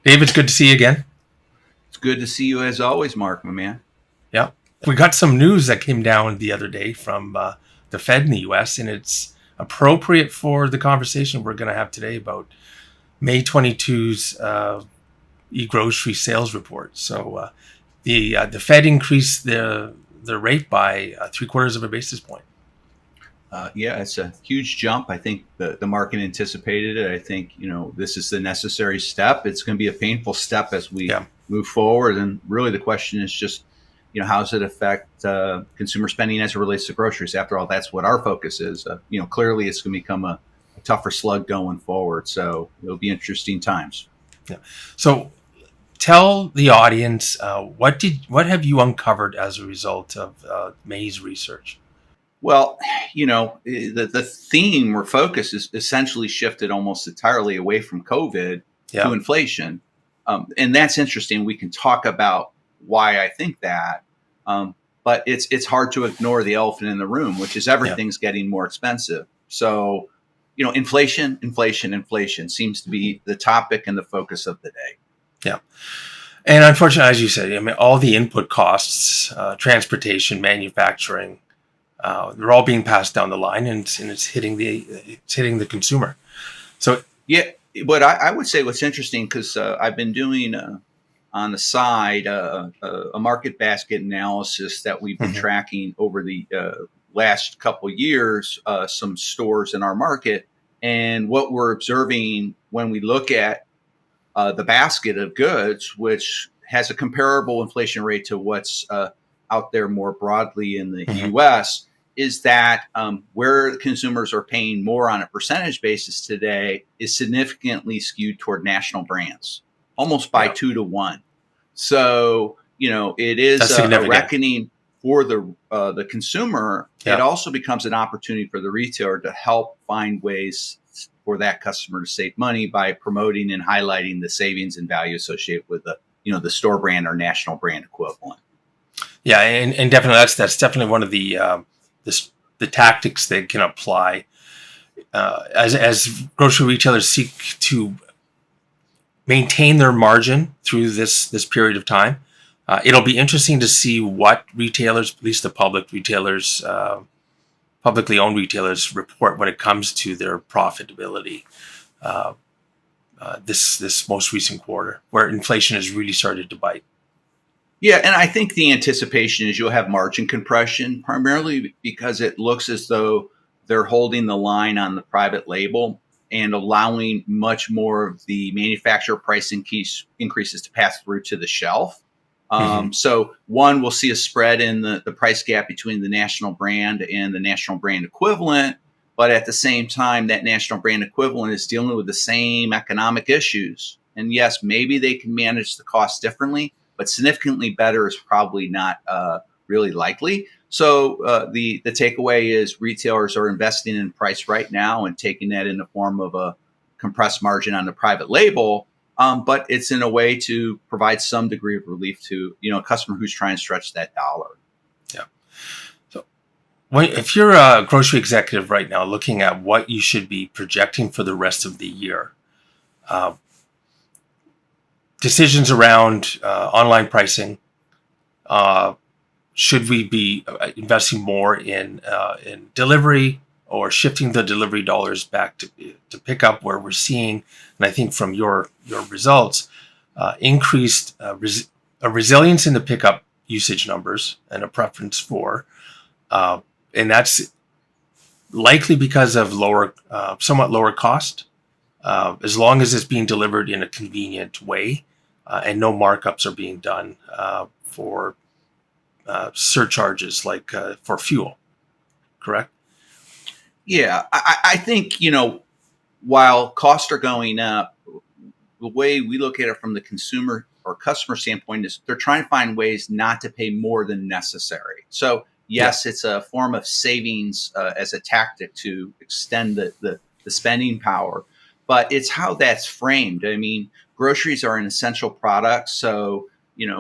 David, it's good to see you again. It's good to see you as always, Mark, my man. Yeah. We got some news that came down the other day from the Fed in the US, and it's appropriate for the conversation we're going to have today about May 22's eGrocery sales report. So the Fed increased the rate by three quarters of a basis point. Yeah, it's a huge jump. I think the market anticipated it. I think, this is the necessary step. It's going to be a painful step as we Yeah. move forward. And really the question is just, how does it affect consumer spending as it relates to groceries? After all, that's what our focus is. Clearly it's going to become a tougher slug going forward. So it'll be interesting times. Yeah. So tell the audience what have you uncovered as a result of May's research? Well, the theme or focus is essentially shifted almost entirely away from COVID to Yeah. inflation. And that's interesting. We can talk about why I think that. But it's hard to ignore the elephant in the room, which is Yeah. everything's getting more expensive. So, inflation seems to be the topic and the focus of the day. Yeah. And unfortunately, as you said, I mean, all the input costs, transportation, manufacturing, they're all being passed down the line, and it's hitting the consumer. So Yeah, but I would say what's interesting because I've been doing on the side a market basket analysis that we've been mhm, tracking over the last couple years, some stores in our market, and what we're observing when we look at the basket of goods, which has a comparable inflation rate to what's out there more broadly in the mhm, U.S., is that where consumers are paying more on a percentage basis today is significantly skewed toward national brands, almost by yeah, 2 to 1. So it is that's a significant. reckoning for the consumer. It Yeah, also becomes an opportunity for the retailer to help find ways for that customer to save money by promoting and highlighting the savings and value associated with the store brand or national brand equivalent. yeah, and definitely that's definitely one of the, the tactics they can apply as grocery retailers seek to maintain their margin through this period of time. It'll be interesting to see what retailers, at least the public retailers, publicly owned retailers, report when it comes to their profitability. Uh, this most recent quarter, where inflation has really started to bite. Yeah, and I think the anticipation is you'll have margin compression primarily because it looks as though they're holding the line on the private label and allowing much more of the manufacturer price increases to pass through to the shelf. Mm-hmm. So one, we'll see a spread in the price gap between the national brand and the national brand equivalent. But at the same time, that national brand equivalent is dealing with the same economic issues. And yes, maybe they can manage the cost differently, but significantly better is probably not really likely. So the takeaway is retailers are investing in price right now and taking that in the form of a compressed margin on the private label. But it's in a way to provide some degree of relief to a customer who's trying to stretch that dollar. Yeah. So, if you're a grocery executive right now, looking at what you should be projecting for the rest of the year, uh, decisions around online pricing. Uh, should we be investing more in delivery, or shifting the delivery dollars back to pick up, where we're seeing, and I think from your results, increased a resilience in the pickup usage numbers and a preference for, uh, and that's likely because of somewhat lower cost, as long as it's being delivered in a convenient way, and no markups are being done for surcharges like for fuel. Correct? Yeah, I think while costs are going up, the way we look at it from the consumer or customer standpoint is they're trying to find ways not to pay more than necessary. So Yeah. yes, it's a form of savings as a tactic to extend the spending power, but it's how that's framed. I mean, groceries are an essential product, so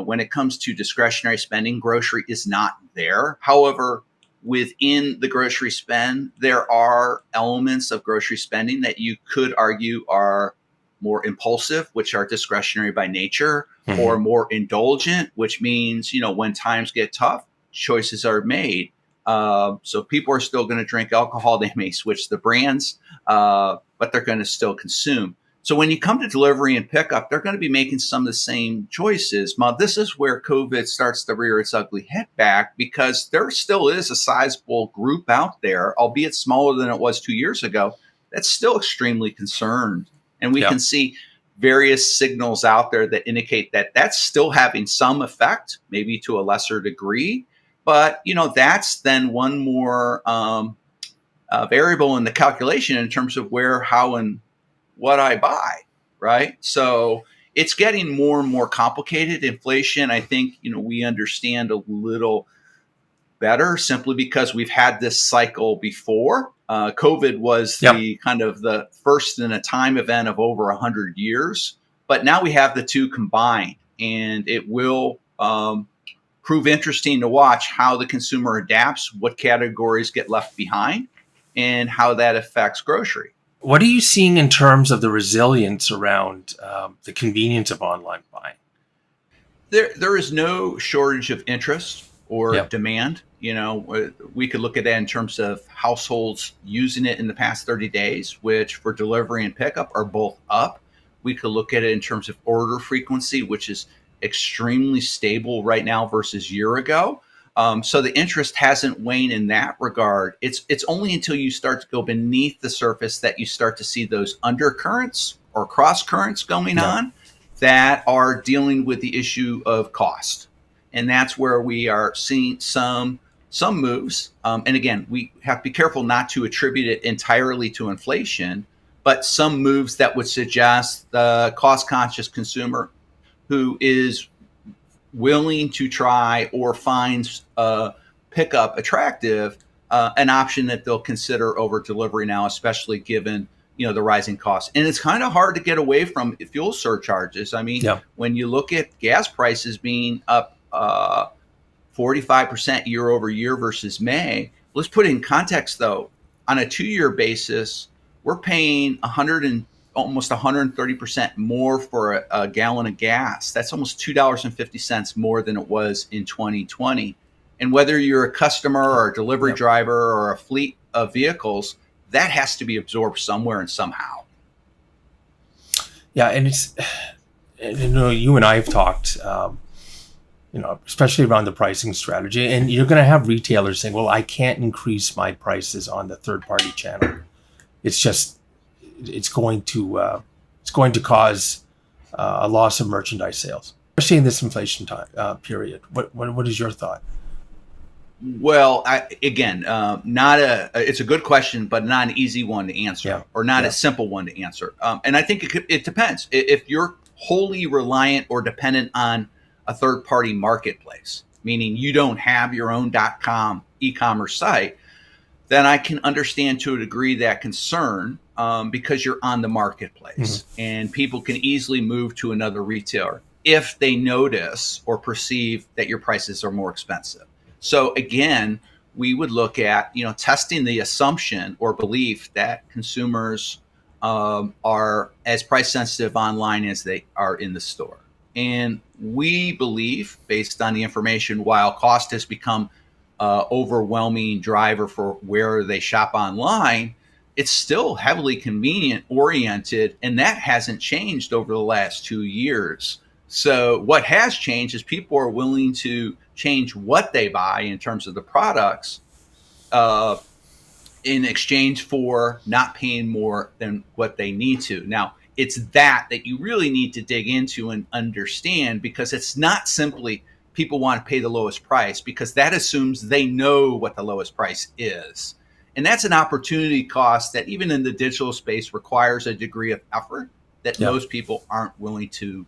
when it comes to discretionary spending, grocery is not there. However, within the grocery spend, there are elements of grocery spending that you could argue are more impulsive, which are discretionary by nature, or Mhm. more indulgent, which means, when times get tough, choices are made. So people are still going to drink alcohol. They may switch the brands, but they're going to still consume. So when you come to delivery and pickup, they're going to be making some of the same choices. Now, this is where COVID starts to rear its ugly head back, because there still is a sizable group out there, albeit smaller than it was 2 years ago, that's still extremely concerned. And we Yeah. can see various signals out there that indicate that that's still having some effect, maybe to a lesser degree. But, that's then one more variable in the calculation in terms of where, how, and what I buy, right? So it's getting more and more complicated. Inflation, I think, we understand a little better simply because we've had this cycle before. COVID was Yep. the kind of the first in a time event of over 100 years, but now we have the two combined, and it will prove interesting to watch how the consumer adapts, what categories get left behind, and how that affects grocery. What are you seeing in terms of the resilience around the convenience of online buying? There is no shortage of interest or Yep. demand. We could look at that in terms of households using it in the past 30 days, which for delivery and pickup are both up. We could look at it in terms of order frequency, which is extremely stable right now versus year ago. So the interest hasn't waned in that regard. It's only until you start to go beneath the surface that you start to see those undercurrents or cross currents going Yep. on that are dealing with the issue of cost. And that's where we are seeing some moves. And again, we have to be careful not to attribute it entirely to inflation, but some moves that would suggest the cost conscious consumer who is willing to try or finds pickup attractive, an option that they'll consider over delivery now, especially given the rising costs. And it's kind of hard to get away from fuel surcharges. I mean, Yep. when you look at gas prices being up 45% year over year versus May, let's put it in context though. On a 2-year basis, we're paying 100 and almost 130% more for a gallon of gas. That's almost $2.50 more than it was in 2020. And whether you're a customer or a delivery Yep. driver or a fleet of vehicles, that has to be absorbed somewhere and somehow. Yeah, and you and I have talked, especially around the pricing strategy, and you're going to have retailers saying, "Well, I can't increase my prices on the third-party channel. It's just, it's going to cause a loss of merchandise sales, especially in this inflation time period." What is your thought? Well, it's a good question, but not an easy one to answer, Yeah. or not Yeah. a simple one to answer. And I think it depends. If you're wholly reliant or dependent on a third party marketplace, meaning you don't have your own .com e-commerce site, then I can understand to a degree that concern, because you're on the marketplace and people can easily move to another retailer if they notice or perceive that your prices are more expensive. So again, we would look at testing the assumption or belief that consumers are as price sensitive online as they are in the store. And we believe, based on the information, while cost has become overwhelming driver for where they shop online, it's still heavily convenient oriented, and that hasn't changed over the last 2 years. So what has changed is people are willing to change what they buy in terms of the products, uh, in exchange for not paying more than what they need to. Now, it's that you really need to dig into and understand, because it's not simply people want to pay the lowest price, because that assumes they know what the lowest price is. And that's an opportunity cost that even in the digital space requires a degree of effort that Yeah. most people aren't willing to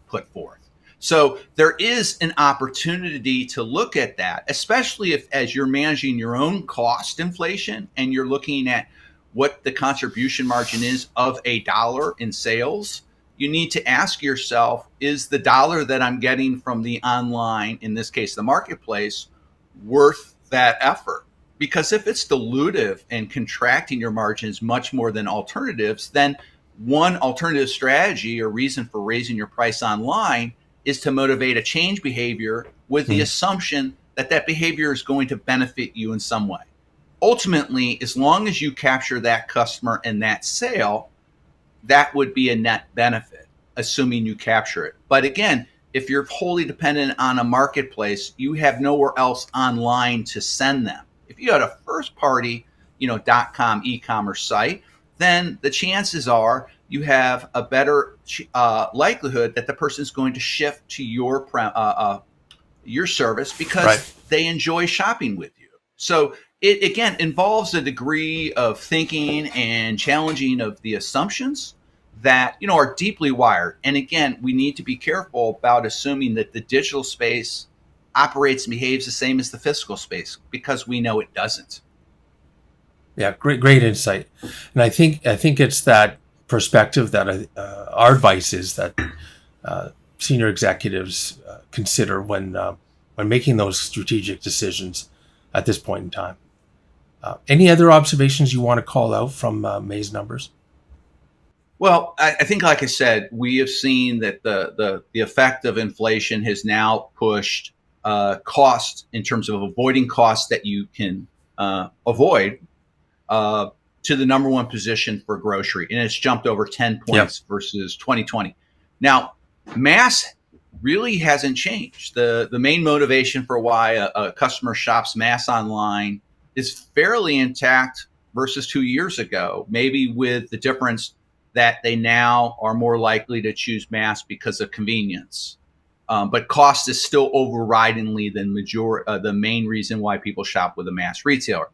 put forth. So there is an opportunity to look at that, especially if as you're managing your own cost inflation and you're looking at what the contribution margin is of a dollar in sales. You need to ask yourself, is the dollar that I'm getting from the online, in this case, the marketplace, worth that effort? Because if it's dilutive and contracting your margins much more than alternatives, then one alternative strategy or reason for raising your price online is to motivate a change behavior with the assumption that that behavior is going to benefit you in some way. Ultimately, as long as you capture that customer and that sale, that would be a net benefit, assuming you capture it. But again, if you're wholly dependent on a marketplace, you have nowhere else online to send them. If you had a first party, .com e-commerce site, then the chances are you have a better likelihood that the person is going to shift to your service because they enjoy shopping with you. So it, again, involves a degree of thinking and challenging of the assumptions that are deeply wired. And again, we need to be careful about assuming that the digital space operates and behaves the same as the physical space, because we know it doesn't. Yeah, great insight. And I think it's that perspective that our advice is that senior executives consider when making those strategic decisions at this point in time. Any other observations you want to call out from May's numbers? Well, I think, like I said, we have seen that the effect of inflation has now pushed cost in terms of avoiding costs that you can avoid to the number one position for grocery, and it's jumped over 10 points versus 2020. Now, mass really hasn't changed. The main motivation for why a customer shops mass online is fairly intact versus 2 years ago, maybe with the difference that they now are more likely to choose mass because of convenience. But cost is still overridingly the main reason why people shop with a mass retailer.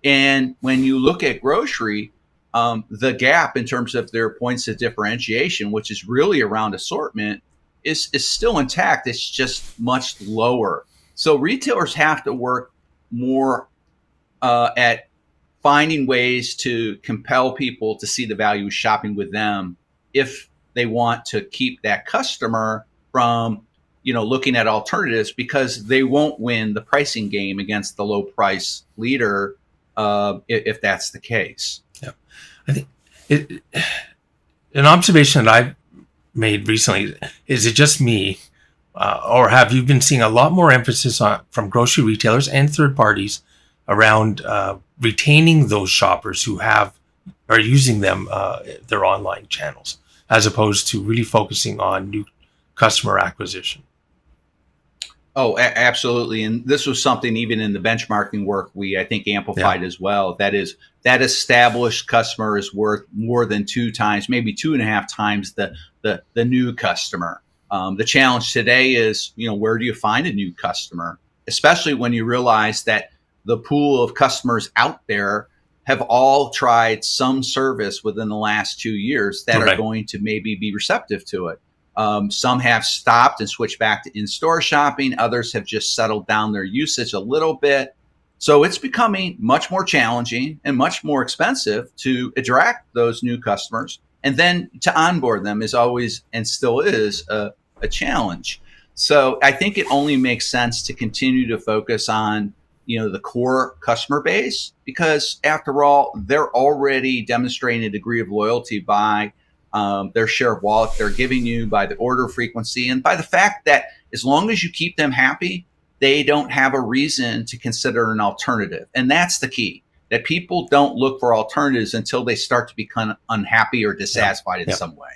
And when you look at grocery, the gap in terms of their points of differentiation, which is really around assortment, is still intact. It's just much lower. So retailers have to work more at finding ways to compel people to see the value of shopping with them if they want to keep that customer from looking at alternatives, because they won't win the pricing game against the low price leader if that's the case. Yeah, I think an observation that I've made recently is it just me, or have you been seeing a lot more emphasis from grocery retailers and third parties around retaining those shoppers who are using their online channels, as opposed to really focusing on new customer acquisition? Oh, absolutely. And this was something even in the benchmarking work I think amplified as well. That is, that established customer is worth more than 2 times, maybe 2.5 times the new customer. The challenge today is, where do you find a new customer, especially when you realize that the pool of customers out there have all tried some service within the last 2 years that are going to maybe be receptive to it. Some have stopped and switched back to in-store shopping. Others have just settled down their usage a little bit. So it's becoming much more challenging and much more expensive to attract those new customers. And then to onboard them is always and still is a challenge. So I think it only makes sense to continue to focus on the core customer base, because after all, they're already demonstrating a degree of loyalty by their share of wallet they're giving you, by the order frequency, and by the fact that as long as you keep them happy, they don't have a reason to consider an alternative. And that's the key, that people don't look for alternatives until they start to become unhappy or dissatisfied in some way.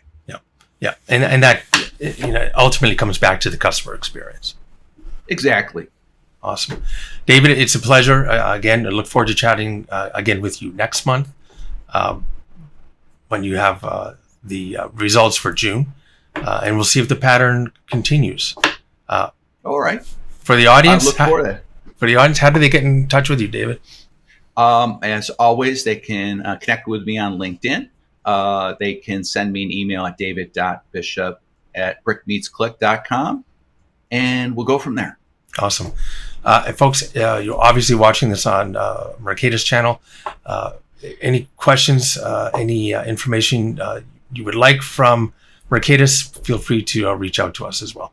Yeah. And that ultimately comes back to the customer experience. Exactly. Awesome. David, it's a pleasure. Again, I look forward to chatting again with you next month when you have the results for June, and we'll see if the pattern continues. All right. For the audience, I look forward to it. How do they get in touch with you, David? As always, they can connect with me on LinkedIn. They can send me an email at david.bishop@brickmeetsclick.com, and we'll go from there. Awesome. Folks, you're obviously watching this on Mercatus channel. Any questions, any information you would like from Mercatus, feel free to reach out to us as well.